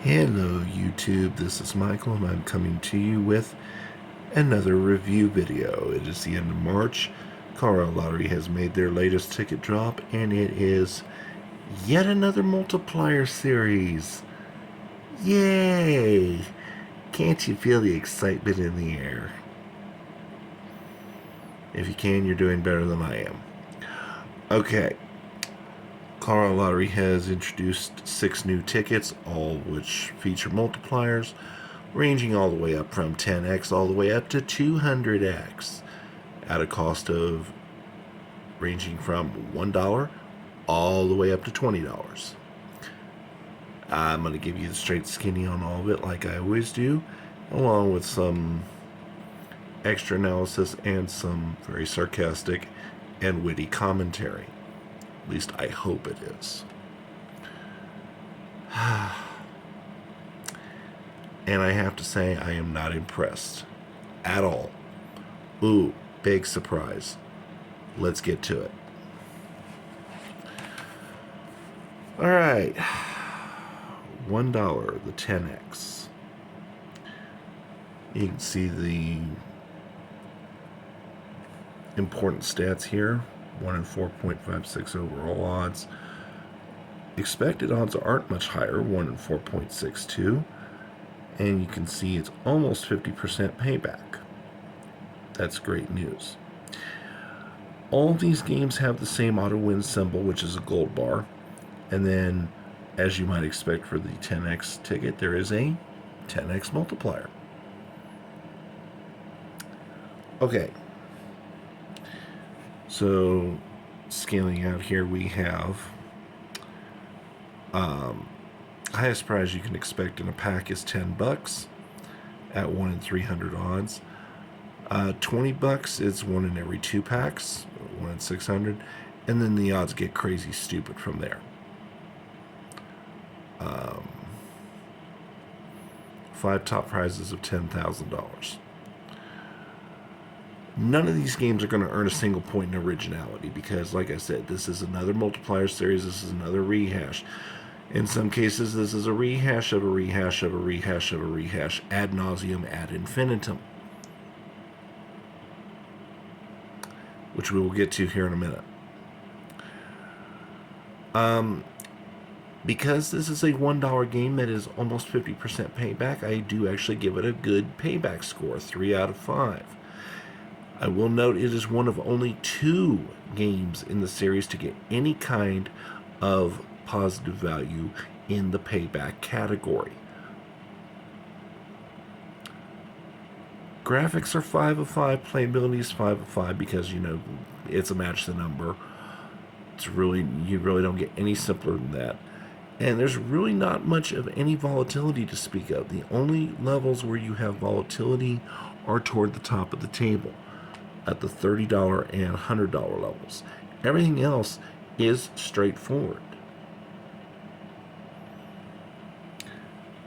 Hello YouTube, this is Michael and I'm coming to you with another review video. It is the end of March. Colorado Lottery has made their latest ticket drop and it is yet another Multiplier Series. Yay! Can't you feel the excitement in the air? If you can, you're doing better than I am. Okay. Colorado Lottery has introduced 6 new tickets, all which feature multipliers, ranging all the way up from 10x all the way up to 200x, at a cost of ranging from $1 all the way up to $20. I'm going to give you the straight skinny on all of it like I always do, along with some extra analysis and some very sarcastic and witty commentary. At least I hope it is. And I have to say, I am not impressed at all. Ooh, big surprise. Let's get to it. Alright. $1, the 10x. You can see the important stats here. 1 in 4.56 overall odds. Expected odds aren't much higher, 1 in 4.62. And you can see it's almost 50% payback. That's great news. All these games have the same auto win symbol, which is a gold bar. And then, as you might expect for the 10x ticket, there is a 10x multiplier. Okay. So, scaling out here, we have highest prize you can expect in a pack is $10 at 1 in 300 odds. $20 is 1 in every 2 packs, 1 in 600, and then the odds get crazy stupid from there. 5 top prizes of $10,000. None of these games are going to earn a single point in originality because, like I said, this is another multiplier series. This is another rehash. In some cases, this is a rehash of a rehash of a rehash of a rehash ad nauseum ad infinitum, which we will get to here in a minute. Because this is a $1 game that is almost 50% payback, I do actually give it a good payback score, 3 out of 5. I will note it is one of only 2 games in the series to get any kind of positive value in the payback category. Graphics are 5 of 5, playability is 5 of 5 because, you know, it's a match the number. It's really, you really don't get any simpler than that. And there's really not much of any volatility to speak of. The only levels where you have volatility are toward the top of the table, at the $30 and $100 levels. Everything else is straightforward.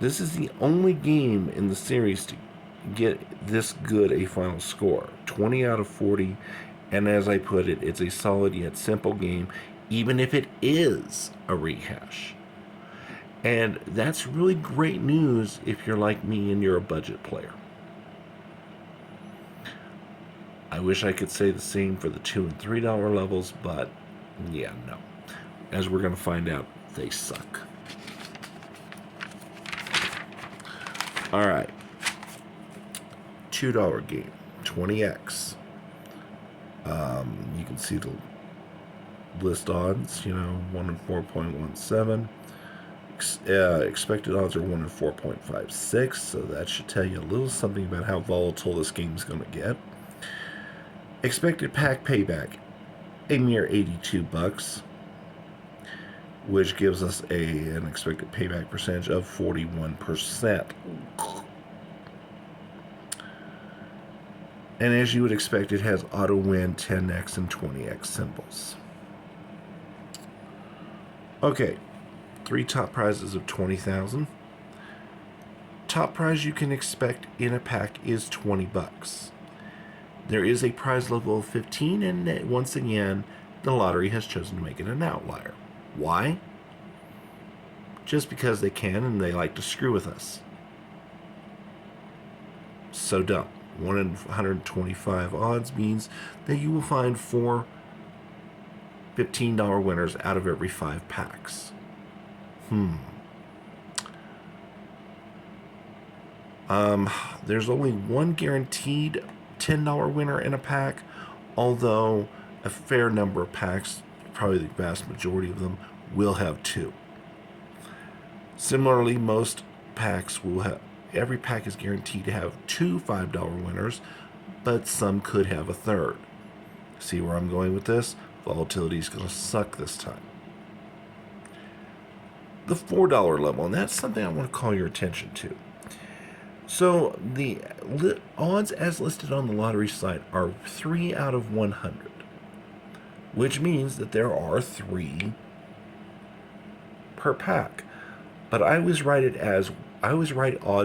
This is the only game in the series to get this good a final score, 20 out of 40, and as I put it, it's a solid yet simple game, even if it is a rehash. And that's really great news if you're like me and you're a budget player. I wish I could say the same for the $2 and $3 levels, but yeah, no. As we're going to find out, they suck. Alright. $2 game, 20x. You can see the list odds, you know, 1 in 4.17. Expected odds are 1 in 4.56, so that should tell you a little something about how volatile this game is going to get. Expected pack payback, a mere $82, which gives us an expected payback percentage of 41%. And as you would expect, it has auto win, 10x, and 20x symbols. Okay, 3 top prizes of $20,000. Top prize you can expect in a pack is $20. There is a prize level of 15, and once again, the lottery has chosen to make it an outlier. Why? just because they can and they like to screw with us. So dumb. 1 in 125 odds means that you will find 4 $15 winners out of every 5 packs. There's only one guaranteed $10 winner in a pack, although a fair number of packs, probably the vast majority of them, will have 2. Similarly, most packs will have, every pack is guaranteed to have 2 $5 winners, but some could have a third. See where I'm going with this? Volatility is going to suck this time. The $4 level, and that's something I want to call your attention to. So the odds as listed on the lottery site are 3 out of 100, which means that there are 3 per pack. But I always write odds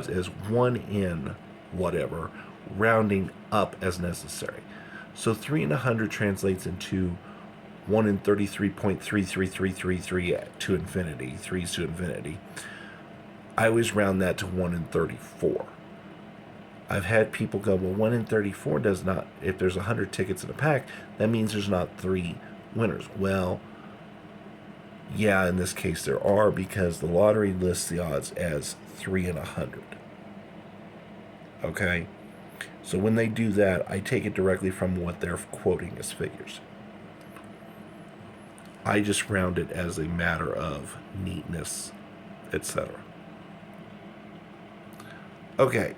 as 1 in whatever, rounding up as necessary. So 3 in 100 translates into 1 in 33.33333 to infinity, 3's to infinity. I always round that to 1 in 34. I've had people go, well, 1 in 34 does not, if there's 100 tickets in a pack, that means there's not 3 winners. Well, yeah, in this case there are, because the lottery lists the odds as 3 in 100. Okay? So when they do that, I take it directly from what they're quoting as figures. I just round it as a matter of neatness, etc. Okay.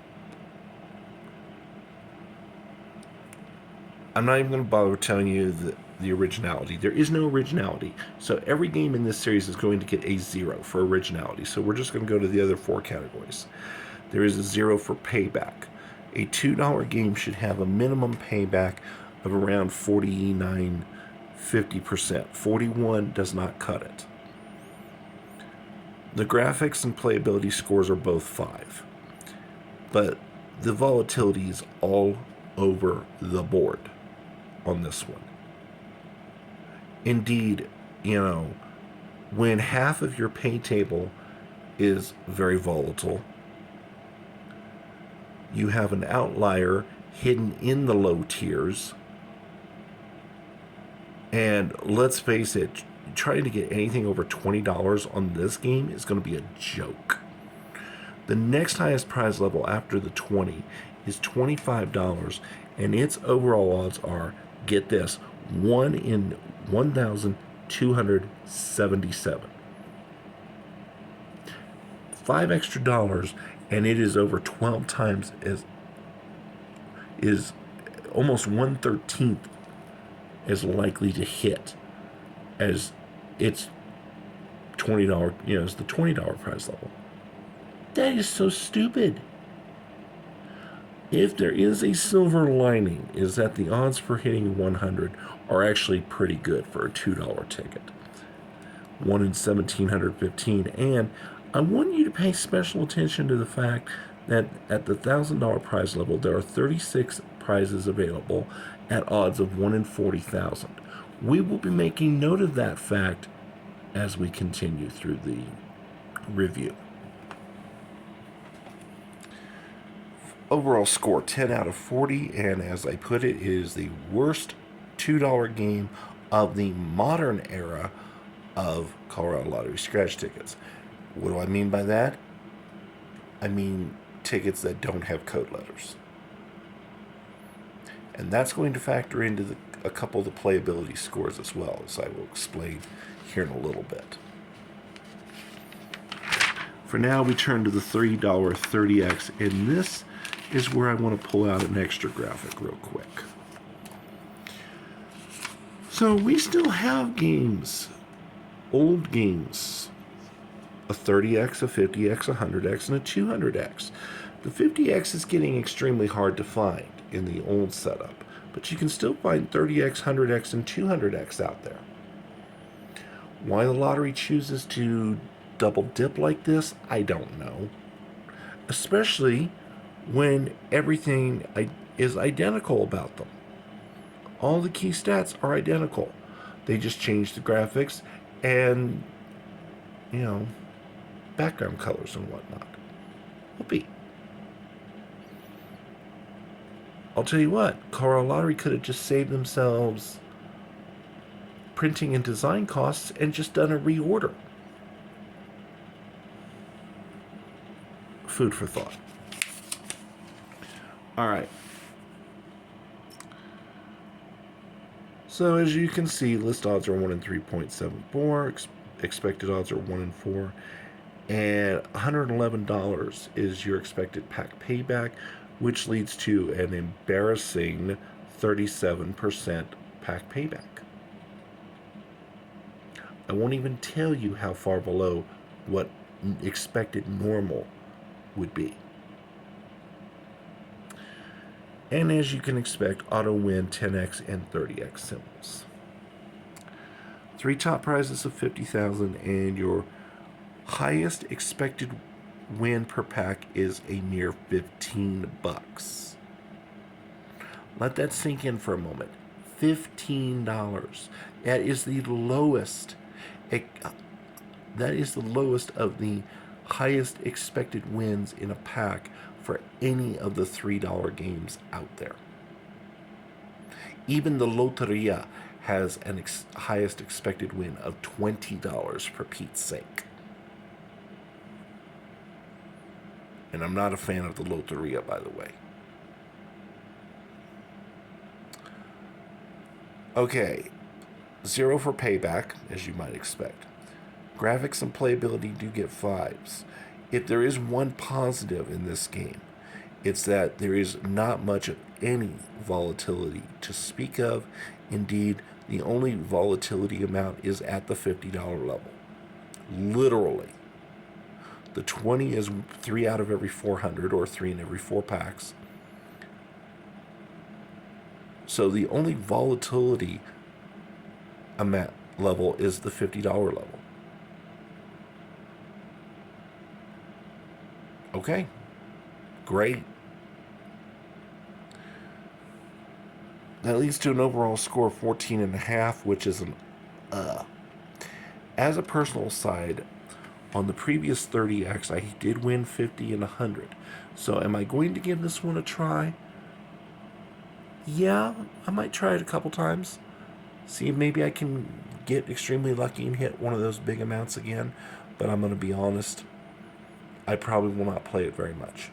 I'm not even going to bother telling you the originality. There is no originality. So every game in this series is going to get a 0 for originality. So we're just going to go to the other 4 categories. There is a 0 for payback. A $2 game should have a minimum payback of around 49-50%. 41 does not cut it. The graphics and playability scores are both 5. But the volatility is all over the board on this one. Indeed, when half of your pay table is very volatile, you have an outlier hidden in the low tiers, and let's face it, trying to get anything over $20 on this game is going to be a joke. The next highest prize level after the 20 is $25, and its overall odds are, get this, 1 in 1,277. 5 extra dollars, and it is over 12 times is almost 1/13 as likely to hit as its $20, as the $20 prize level. That is so stupid. If there is a silver lining, is that the odds for hitting 100 are actually pretty good for a $2 ticket. 1 in 1,715. And I want you to pay special attention to the fact that at the $1,000 prize level, there are 36 prizes available at odds of 1 in 40,000. We will be making note of that fact as we continue through the review. Overall score, 10 out of 40, and as I put it, it is the worst $2 game of the modern era of Colorado Lottery scratch tickets. What do I mean by that? I mean tickets that don't have code letters. And that's going to factor into a couple of the playability scores as well, as I will explain here in a little bit. For now, we turn to the $3 30X, and this is where I want to pull out an extra graphic real quick. So we still have games, old games, a 30X, a 50X, a 100X, and a 200X. The 50X is getting extremely hard to find in the old setup, but you can still find 30X, 100X, and 200X out there. Why the lottery chooses to double dip like this, I don't know. Especially when everything is identical about them. All the key stats are identical. They just change the graphics and, background colors and whatnot. Whoopee. I'll tell you what, Colorado Lottery could have just saved themselves printing and design costs and just done a reorder. Food for thought. All right. So as you can see, list odds are 1 in 3.74. Expected odds are 1 in 4. And $111 is your expected pack payback, which leads to an embarrassing 37% pack payback. I won't even tell you how far below what expected normal would be. And as you can expect, auto win 10x and 30x symbols. 3 top prizes of $50,000, and your highest expected win per pack is a mere $15. Let that sink in for a moment. $15. That is the lowest. That is the lowest of the highest expected wins in a pack for any of the $3 games out there. Even the Loteria has an highest expected win of $20, for Pete's sake. And I'm not a fan of the Loteria, by the way. Okay, 0 for payback, as you might expect. Graphics and playability do get 5s. If there is one positive in this game, it's that there is not much of any volatility to speak of. Indeed, the only volatility amount is at the $50 level. Literally. The 20 is 3 out of every 400, or 3 in every 4 packs. So the only volatility amount level is the $50 level. Okay, great. That leads to an overall score of 14.5, which is an As a personal side, on the previous 30X, I did win 50 and 100. So am I going to give this one a try? Yeah, I might try it a couple times. See if maybe I can get extremely lucky and hit one of those big amounts again. But I'm going to be honest, I probably will not play it very much.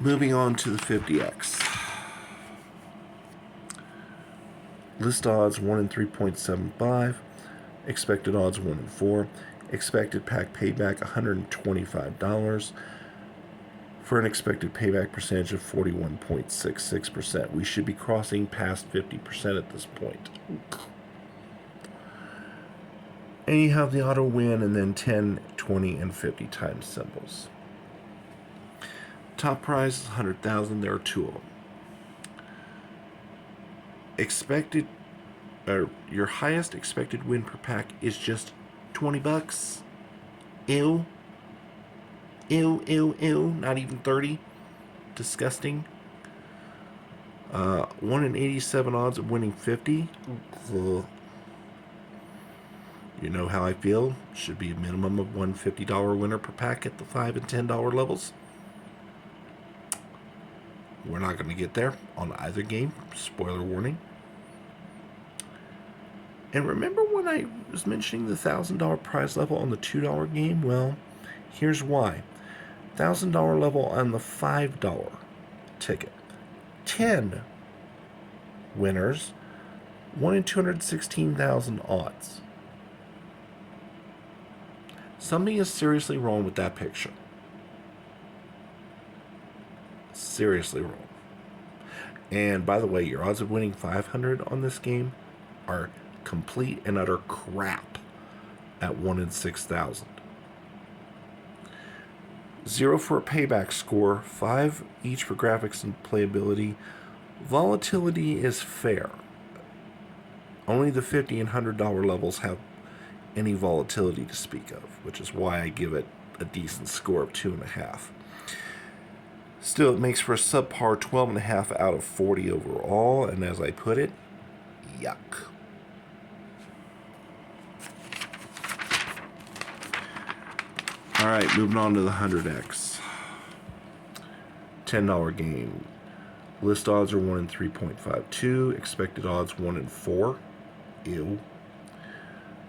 Moving on to the 50X. List odds 1 in 3.75. Expected odds 1 in 4. Expected pack payback $125. For an expected payback percentage of 41.66%. We should be crossing past 50% at this point. And you have the auto win, and then 10, 20, and 50 times symbols. Top prize is $100,000. There are 2 of them. Your highest expected win per pack is just $20. Ew. Ew, ew, ew. Not even 30. Disgusting. 1 in 87 odds of winning 50. Ugh. You know how I feel. Should be a minimum of one $50 winner per pack at the $5 and $10 levels. We're not going to get there on either game. Spoiler warning. And remember when I was mentioning the $1,000 prize level on the $2 game? Well, here's why. $1,000 level on the $5 ticket. 10 winners. 1 in 216,000 odds. Something is seriously wrong with that picture. Seriously wrong. And by the way, your odds of winning 500 on this game are complete and utter crap at 1 in 6,000. 0 for a payback score, 5 each for graphics and playability. Volatility is fair. Only the $50 and $100 levels have any volatility to speak of, which is why I give it a decent score of 2.5. Still, it makes for a subpar 12.5 out of 40 overall, and as I put it, yuck. Alright, moving on to the 100X. $10 game. List odds are 1 in 3.52. Expected odds 1 in 4. Ew.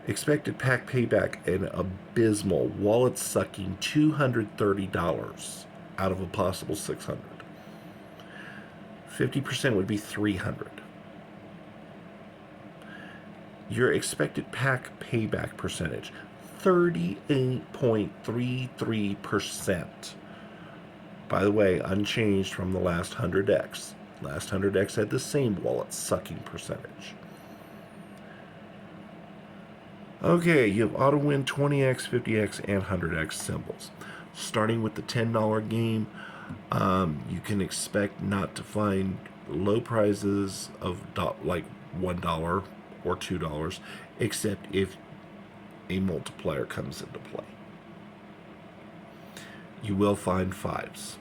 Expected pack payback an abysmal wallet sucking $230 out of a possible 600. 50% would be 300. Your expected pack payback percentage 38.33%. By the way, unchanged from the last 100X. Last 100X had the same wallet sucking percentage. Okay, you have auto win 20X, 50X, and 100X symbols. Starting with the $10 game, you can expect not to find low prizes of like $1 or $2, except if a multiplier comes into play. You will find fives.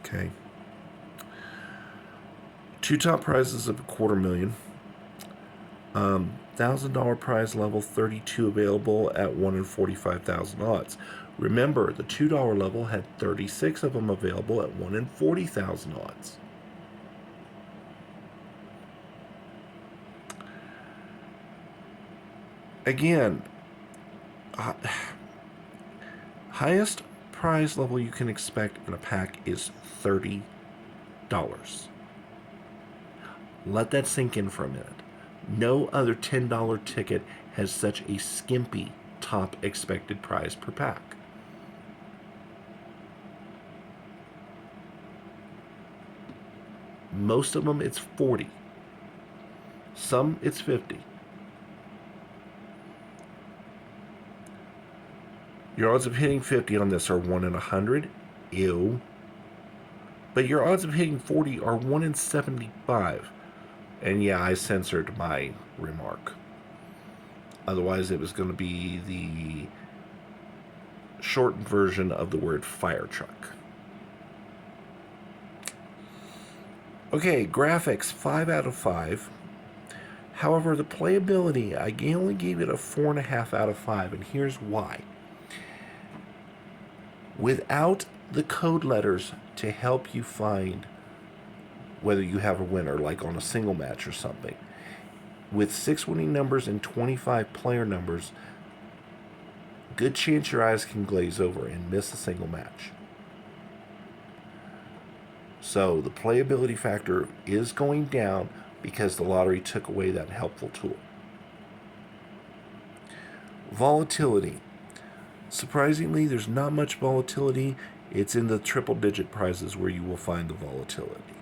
Okay. 2 top prizes of $250,000. $1,000 prize level, 32 available at 1 in 45,000 odds. Remember, the $2 level had 36 of them available at 1 in 40,000 odds. Again, highest prize level you can expect in a pack is $30. Let that sink in for a minute. No other $10 ticket has such a skimpy top expected prize per pack. Most of them it's 40. Some it's 50. Your odds of hitting 50 on this are 1 in 100. Ew. But your odds of hitting 40 are 1 in 75. And yeah, I censored my remark. Otherwise, it was going to be the shortened version of the word fire truck. Okay, graphics, 5 out of 5. However, the playability, I only gave it a 4.5 out of 5, and here's why. Without the code letters to help you find whether you have a winner, like on a single match or something, with 6 winning numbers and 25 player numbers, good chance your eyes can glaze over and miss a single match. So the playability factor is going down because the lottery took away that helpful tool. Volatility. Surprisingly, there's not much volatility. It's in the triple-digit prizes where you will find the volatility.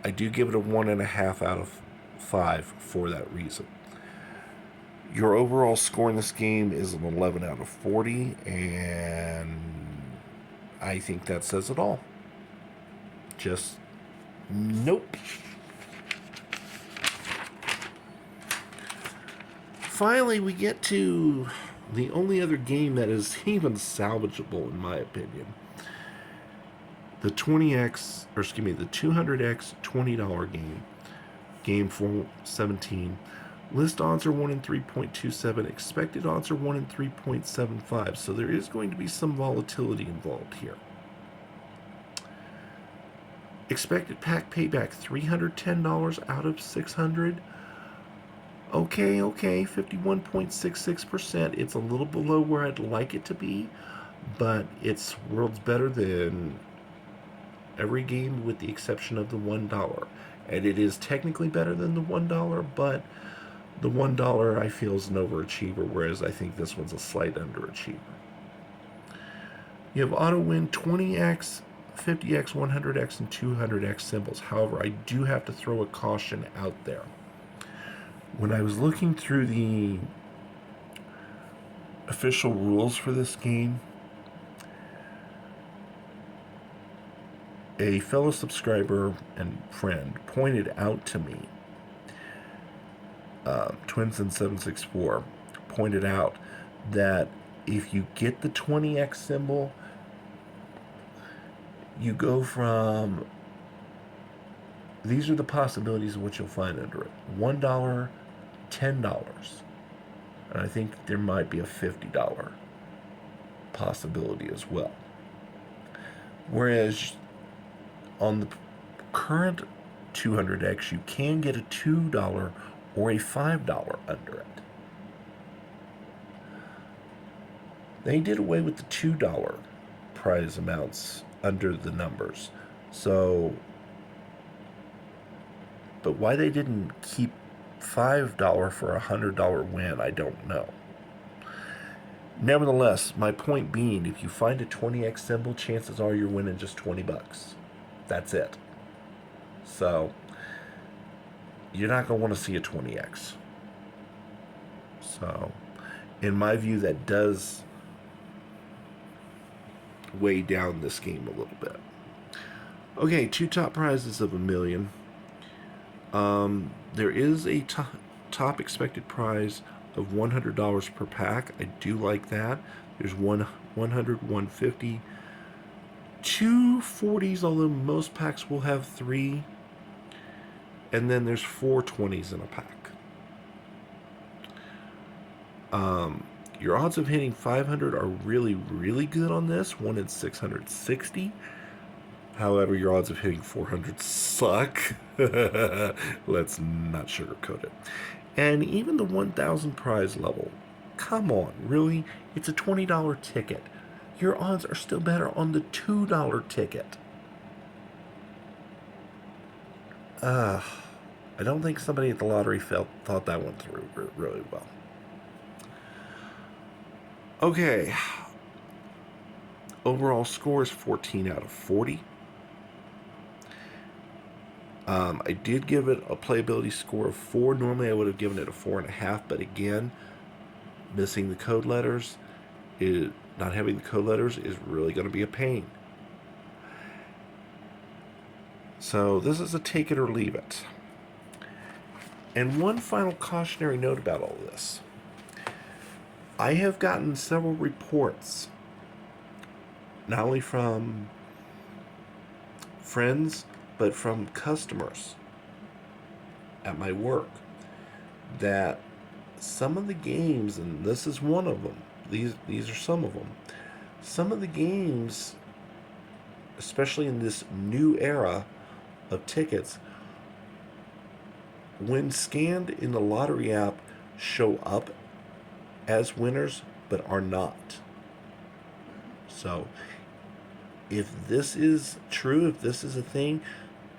I do give it a 1.5 out of 5 for that reason. Your overall score in this game is an 11 out of 40, and I think that says it all. Just nope. Finally, we get to the only other game that is even salvageable, in my opinion. The 200X $20 game. Game for 17. List odds are 1 in 3.27. Expected odds are 1 in 3.75. So there is going to be some volatility involved here. Expected pack payback, $310 out of 600. Okay, 51.66%. It's a little below where I'd like it to be, but it's worlds better than every game with the exception of the $1. And it is technically better than the $1, but the $1 I feel is an overachiever, whereas I think this one's a slight underachiever. You have auto win 20X, 50X, 100X, and 200X symbols. However, I do have to throw a caution out there. When I was looking through the official rules for this game, a fellow subscriber and friend pointed out to me, Twinson764 pointed out that if you get the 20X symbol, you go from, these are the possibilities of what you'll find under it. $1, $10, and I think there might be a $50. possibility as well. Whereas on the current 200X, you can get a $2 or a $5 under it. They did away with the $2 prize amounts under the numbers. So, but why they didn't keep $5 for a $100 win, I don't know. Nevertheless, my point being, if you find a 20X symbol, chances are you're winning just 20 bucks. That's it. So, you're not going to want to see a 20X. So, in my view, that does weigh down this game a little bit. Okay, 2 top prizes of $1 million. There is a top expected prize of $100 per pack. I do like that. There's 100, 150, 2 40s, although most packs will have 3. And then there's 4 20s in a pack. Your odds of hitting 500 are really, really good on this. 1 in 660. However, your odds of hitting 400 suck. Let's not sugarcoat it. And even the 1,000 prize level. Come on, really? It's a $20 ticket. Your odds are still better on the $2 ticket. I don't think somebody at the lottery thought that one through really well. Okay. Overall score is 14 out of 40. I did give it a playability score of 4. Normally I would have given it a 4.5, but again, missing the code letters, not having the code letters is really going to be a pain. So this is a take it or leave it. And one final cautionary note about all this. I have gotten several reports, not only from friends, but from customers at my work, that some of the games, and this is one of them, these are some of them, some of the games, especially in this new era of tickets, when scanned in the lottery app, show up as winners, but are not. So, if this is true, if this is a thing,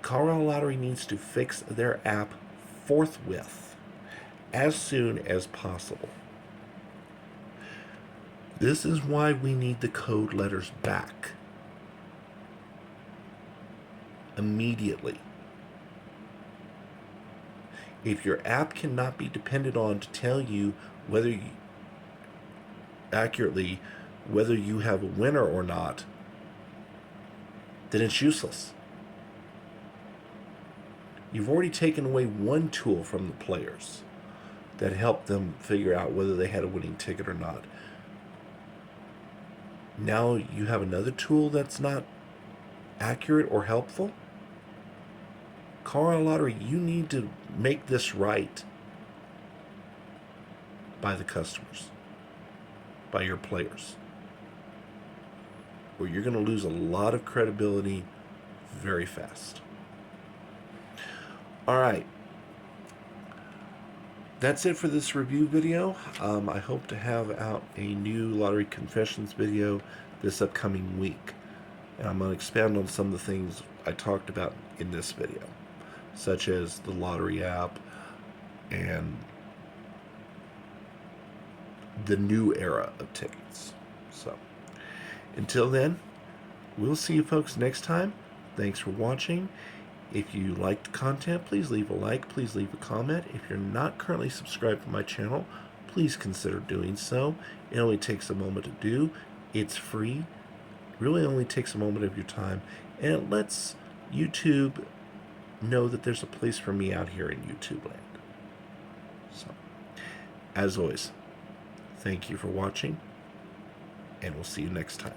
Colorado Lottery needs to fix their app forthwith, as soon as possible. This is why we need the code letters back immediately. If your app cannot be depended on to tell you accurately whether you have a winner or not, then it's useless. You've already taken away one tool from the players that helped them figure out whether they had a winning ticket or not. Now you have another tool that's not accurate or helpful. Colorado Lottery, you need to make this right by the customers, by your players, or you're going to lose a lot of credibility very fast. All right. That's it for this review video. I hope to have out a new Lottery Confessions video this upcoming week. And I'm going to expand on some of the things I talked about in this video, such as the lottery app and the new era of tickets. So, until then, we'll see you folks next time. Thanks for watching. If you liked the content, please leave a like, please leave a comment. If you're not currently subscribed to my channel, please consider doing so. It only takes a moment to do. It's free. It really only takes a moment of your time, and it lets YouTube know that there's a place for me out here in YouTube land. So, as always, thank you for watching, and we'll see you next time.